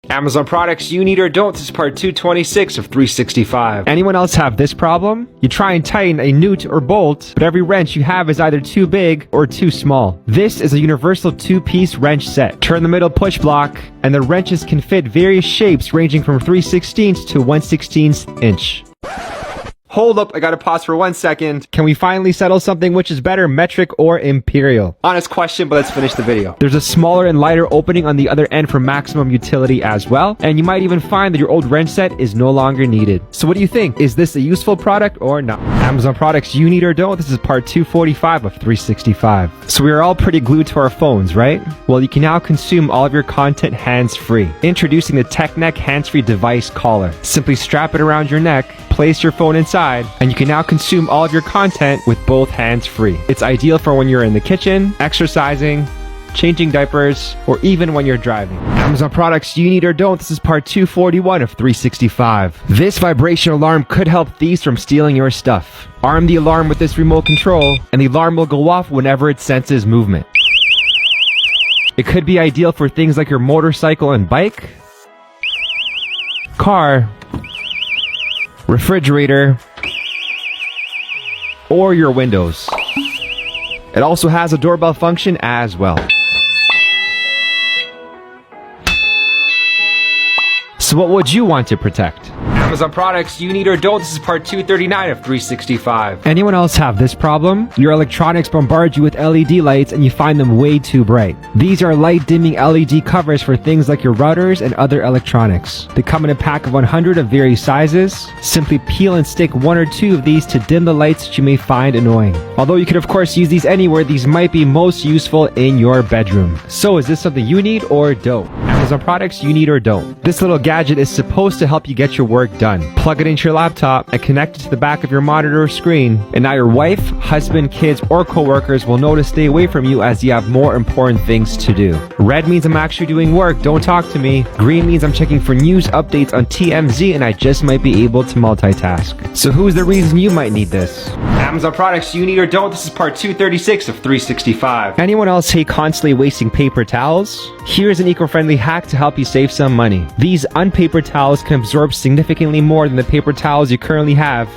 Amazon products you need or don't. This is part 226 of 365. Anyone else have this problem? You try and tighten a nut or bolt, but every wrench you have is either too big or too small. This is a universal two-piece wrench set. Turn the middle push block, and the wrenches can fit various shapes ranging from 3/16 to 1/16 inch. Hold up, I gotta pause for 1 second. Can we finally settle something which is better, metric or imperial? Honest question, but let's finish the video. There's a smaller and lighter opening on the other end for maximum utility as well, and you might even find that your old wrench set is no longer needed. So what do you think? Is this a useful product or not? Amazon products you need or don't. This is part 245 of 365. So we are all pretty glued to our phones, right? Well, you can now consume all of your content hands-free. Introducing the TechNeck hands-free device collar. Simply strap it around your neck, place your phone inside, and you can now consume all of your content with both hands free. It's ideal for when you're in the kitchen, exercising, changing diapers, or even when you're driving. Amazon products you need or don't. This is part 241 of 365. This vibration alarm could help thieves from stealing your stuff. Arm the alarm with this remote control, and the alarm will go off whenever it senses movement. It could be ideal for things like your motorcycle and bike, car, refrigerator, or your windows. It also has a doorbell function as well. So what would you want to protect? Amazon products you need or don't. This is part 239 of 365. Anyone else have this problem? Your electronics bombard you with LED lights and you find them way too bright. These are light dimming LED covers for things like your routers and other electronics. They come in a pack of 100 of various sizes. Simply peel and stick 1 or 2 of these to dim the lights that you may find annoying. Although you could of course use these anywhere, these might be most useful in your bedroom. So is this something you need or don't? Amazon products you need or don't. This little gadget is supposed to help you get your work done. Plug it into your laptop and connect it to the back of your monitor or screen, and now your wife, husband, kids, or coworkers will know to stay away from you as you have more important things to do. Red means I'm actually doing work, don't talk to me. Green means I'm checking for news updates on TMZ and I just might be able to multitask. So who is the reason you might need this? Amazon products you need or don't. This is part 236 of 365. Anyone else hate constantly wasting paper towels? Here's an eco-friendly hack to help you save some money. These unpaper towels can absorb significantly more than the paper towels you currently have.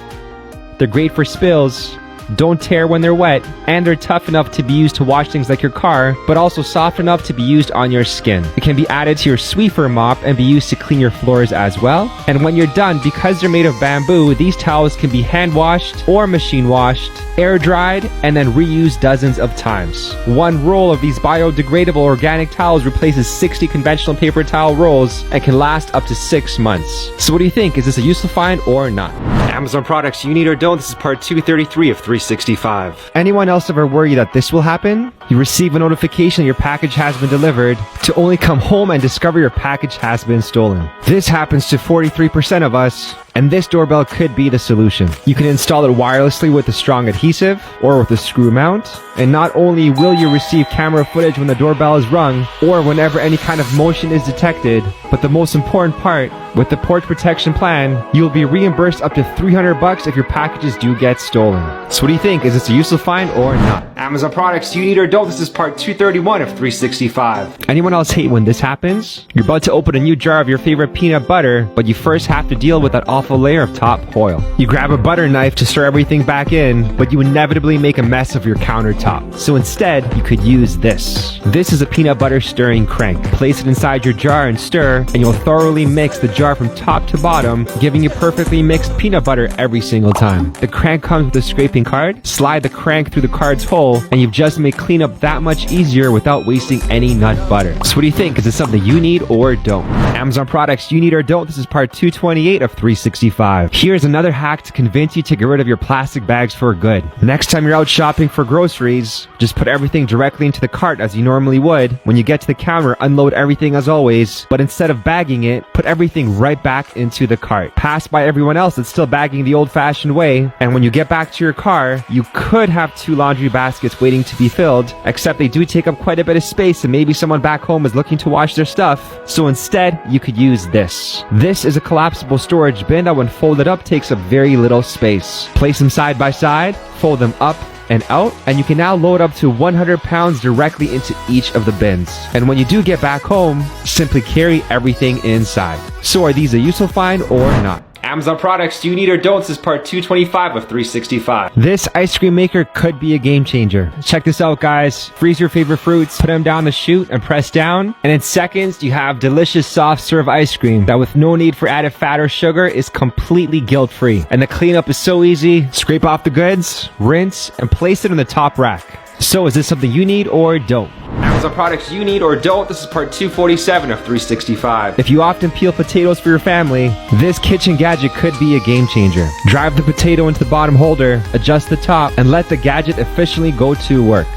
They're great for spills, don't tear when they're wet, and they're tough enough to be used to wash things like your car, but also soft enough to be used on your skin. It can be added to your Swiffer mop and be used to clean your floors as well. And when you're done, because they're made of bamboo, these towels can be hand washed or machine washed, air dried, and then reused dozens of times. 1 roll of these biodegradable organic towels replaces 60 conventional paper towel rolls and can last up to 6 months. So what do you think? Is this a useful find or not? Amazon products you need or don't. This is part 233 of 365. Anyone else ever worry that this will happen? You receive a notification that your package has been delivered, to only come home and discover your package has been stolen. This happens to 43% of us, and this doorbell could be the solution. You can install it wirelessly with a strong adhesive or with a screw mount, and not only will you receive camera footage when the doorbell is rung or whenever any kind of motion is detected, but the most important part, with the port protection plan, you'll be reimbursed up to $300 if your packages do get stolen. So what do you think? Is this a useful find or not? Amazon products you need or don't. This is part 231 of 365. Anyone else hate when this happens? You're about to open a new jar of your favorite peanut butter, but you first have to deal with that awful layer of top foil. You grab a butter knife to stir everything back in, but you inevitably make a mess of your countertop. So instead, you could use this. This is a peanut butter stirring crank. Place it inside your jar and stir, and you'll thoroughly mix the jar from top to bottom, giving you perfectly mixed peanut butter every single time. The crank comes with a scraping card. Slide the crank through the card's hole, and you've just made cleanup that much easier without wasting any nut butter. So what do you think? Is this something you need or don't? Amazon products you need or don't. This is part 228 of 365. Here's another hack to convince you to get rid of your plastic bags for good. Next time you're out shopping for groceries, just put everything directly into the cart as you normally would. When you get to the counter, unload everything as always, but instead of bagging it, put everything right back into the cart. Pass by everyone else that's still bagging the old-fashioned way, and when you get back to your car, you could have 2 laundry baskets waiting to be filled, except they do take up quite a bit of space and maybe someone back home is looking to wash their stuff. So instead, you could use this. This is a collapsible storage bin that when folded up takes up very little space. Place them side by side, fold them up and out, and you can now load up to 100 pounds directly into each of the bins. And when you do get back home, simply carry everything inside. So are these a useful find or not? Amazon products you need or don't. This is part 225 of 365. This ice cream maker could be a game changer. Check this out, guys. Freeze your favorite fruits, put them down the chute and press down, and in seconds you have delicious soft serve ice cream that with no need for added fat or sugar is completely guilt-free. And the cleanup is so easy. Scrape off the goods, rinse, and place it in the top rack. So is this something you need or don't? Amazon products you need or don't. This is part 247 of 365. If you often peel potatoes for your family, this kitchen gadget could be a game changer. Drive the potato into the bottom holder, adjust the top, and let the gadget efficiently go to work.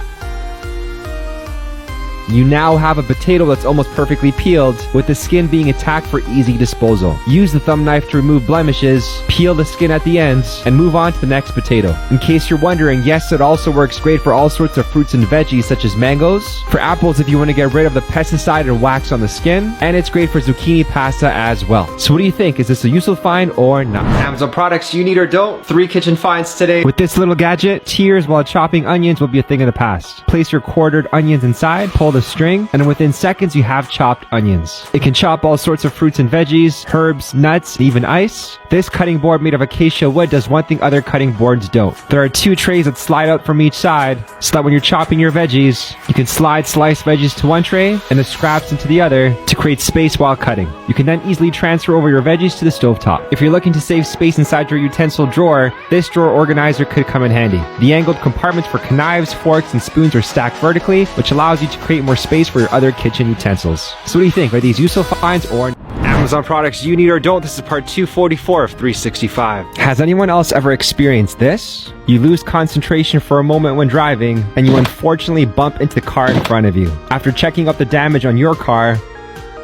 You now have a potato that's almost perfectly peeled, with the skin being attacked for easy disposal. Use the thumb knife to remove blemishes, peel the skin at the ends, and move on to the next potato. In case you're wondering, yes, it also works great for all sorts of fruits and veggies such as mangoes, for apples if you want to get rid of the pesticide and wax on the skin, and it's great for zucchini pasta as well. So what do you think? Is this a useful find or not? Amazon products you need or don't. 3 kitchen finds today. With this little gadget, tears while chopping onions will be a thing of the past. Place your quartered onions inside, pull the string, and within seconds you have chopped onions. It can chop all sorts of fruits and veggies, herbs, nuts, even ice. This cutting board made of acacia wood does one thing other cutting boards don't. There are 2 trays that slide out from each side, so that when you're chopping your veggies, you can slide sliced veggies to one tray and the scraps into the other to create space while cutting. You can then easily transfer over your veggies to the stovetop. If you're looking to save space inside your utensil drawer, this drawer organizer could come in handy. The angled compartments for knives, forks, and spoons are stacked vertically, which allows you to create more space for your other kitchen utensils. So what do you think? Are these useful finds or Amazon products you need or don't? This is part 244 of 365. Has anyone else ever experienced this? You lose concentration for a moment when driving, and you unfortunately bump into the car in front of you. After checking up the damage on your car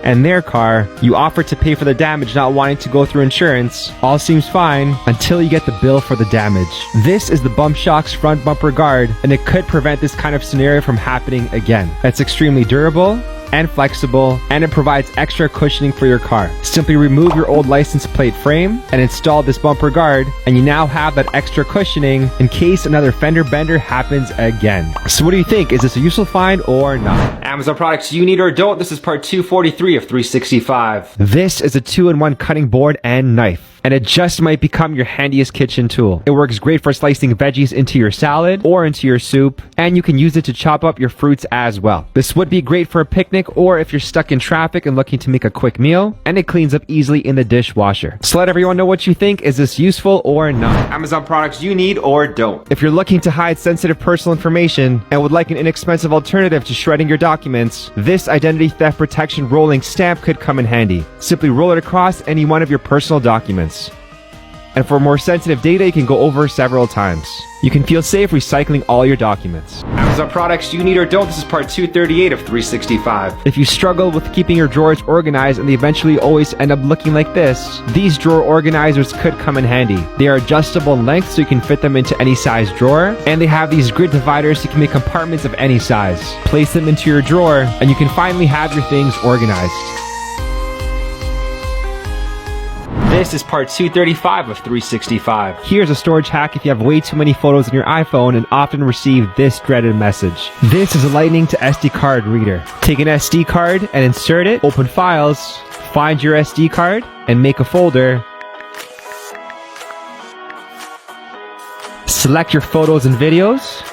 and their car, you offer to pay for the damage, not wanting to go through insurance. All seems fine until you get the bill for the damage. This is the BumpShox front bumper guard, and it could prevent this kind of scenario from happening again. It's extremely durable and flexible, and it provides extra cushioning for your car. Simply remove your old license plate frame and install this bumper guard, and you now have that extra cushioning in case another fender bender happens again. So what do you think? Is this a useful find or not? Amazon products you need or don't. This is part 243 of 365. This is a 2-in-1 cutting board and knife, and it just might become your handiest kitchen tool. It works great for slicing veggies into your salad or into your soup, and you can use it to chop up your fruits as well. This would be great for a picnic or if you're stuck in traffic and looking to make a quick meal, and it cleans up easily in the dishwasher. So let everyone know what you think. Is this useful or not? Amazon products you need or don't. If you're looking to hide sensitive personal information and would like an inexpensive alternative to shredding your documents, this identity theft protection rolling stamp could come in handy. Simply roll it across any one of your personal documents. And for more sensitive data, you can go over several times. You can feel safe recycling all your documents. Amazon products you need or don't. This is part 238 of 365. If you struggle with keeping your drawers organized and they eventually always end up looking like this, these drawer organizers could come in handy. They are adjustable in length so you can fit them into any size drawer, and they have these grid dividers so you can make compartments of any size. Place them into your drawer and you can finally have your things organized. This is part 235 of 365. Here's a storage hack if you have way too many photos on your iPhone and often receive this dreaded message. This is a Lightning to SD card reader. Take an SD card and insert it, open files, find your SD card, and make a folder. Select your photos and videos,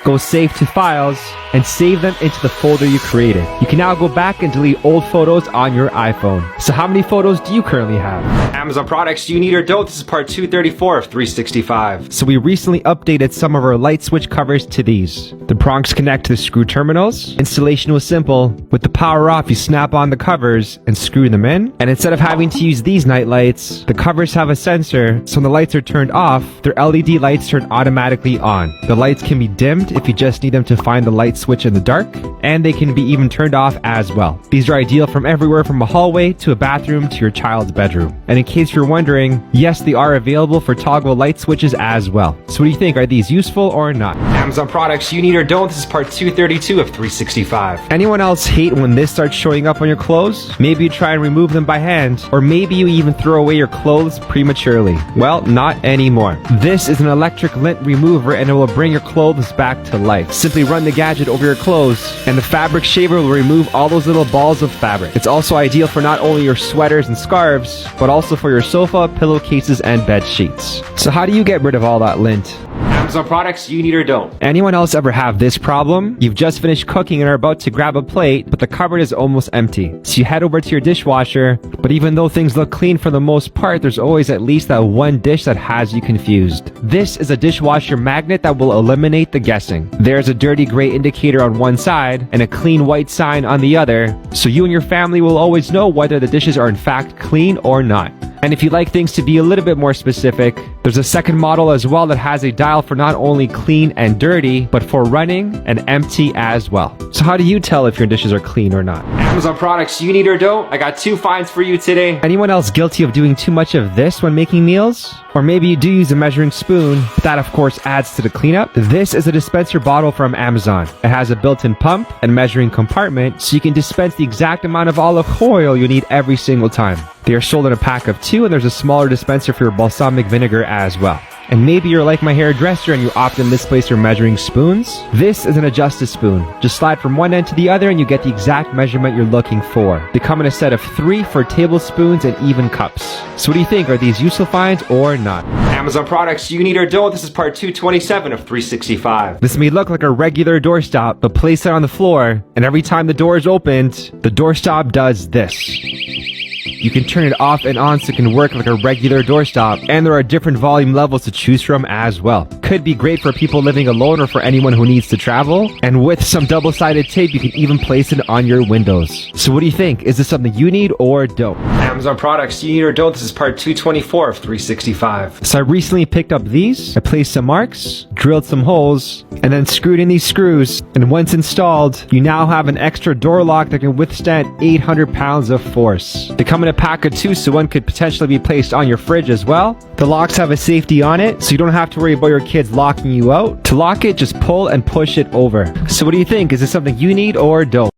go save to files, and save them into the folder you created. You can now go back and delete old photos on your iPhone. So how many photos do you currently have? Amazon products you need or don't. This is part 234 of 365. So we recently updated some of our light switch covers to these. The prongs connect to the screw terminals. Installation was simple. With the power off, you snap on the covers and screw them in. And instead of having to use these night lights, the covers have a sensor, so when the lights are turned off, their LED lights turn automatically on. The lights can be dimmed if you just need them to find the light switch in the dark, and they can be even turned off as well. These are ideal from everywhere from a hallway to a bathroom to your child's bedroom. And in case you're wondering, yes, they are available for toggle light switches as well. So what do you think? Are these useful or not? Amazon products you need or don't. This is part 232 of 365. Anyone else hate when this starts showing up on your clothes? Maybe you try and remove them by hand, or maybe you even throw away your clothes prematurely. Well, not anymore. This is an electric lint remover and it will bring your clothes back to life. Simply run the gadget over your clothes and the fabric shaver will remove all those little balls of fabric. It's also ideal for not only your sweaters and scarves, but also for your sofa, pillowcases, and bed sheets. So how do you get rid of all that lint? Amazon products you need or don't. Anyone else ever have this problem? You've just finished cooking and are about to grab a plate, but the cupboard is almost empty. So you head over to your dishwasher, but even though things look clean for the most part, there's always at least that one dish that has you confused. This is a dishwasher magnet that will eliminate the guessing. There's a dirty gray indicator on one side and a clean white sign on the other, so you and your family will always know whether the dishes are in fact clean or not. And if you'd like things to be a little bit more specific, there's a second model as well that has a dial for not only clean and dirty, but for running and empty as well. So how do you tell if your dishes are clean or not? Amazon products you need or don't. I got 2 finds for you today. Anyone else guilty of doing too much of this when making meals? Or maybe you do use a measuring spoon, but that of course adds to the cleanup. This is a dispenser bottle from Amazon. It has a built-in pump and measuring compartment, so you can dispense the exact amount of olive oil you need every single time. They are sold in a pack of 2, and there's a smaller dispenser for your balsamic vinegar as well. And maybe you're like my hairdresser and you often misplace your measuring spoons. This is an adjusted spoon. Just slide from one end to the other and you get the exact measurement you're looking for. They come in a set of 3 for tablespoons and even cups. So what do you think? Are these useful finds or not? Amazon products you need or don't. This is part 227 of 365. This may look like a regular doorstop, but place it on the floor, and every time the door is opened, the doorstop does this. You can turn it off and on so it can work like a regular doorstop, and there are different volume levels to choose from as well. Could be great for people living alone or for anyone who needs to travel, and with some double-sided tape you can even place it on your windows. So what do you think? Is this something you need or don't? Amazon products you need or don't. This is part 224 of 365. So I recently picked up these. I placed some marks, drilled some holes, and then screwed in these screws, and once installed, you now have an extra door lock that can withstand 800 pounds of force. They come in a pack of 2, so one could potentially be placed on your fridge as well. The locks have a safety on it, so you don't have to worry about your kids locking you out. To lock it, just pull and push it over. So what do you think? Is this something you need or don't?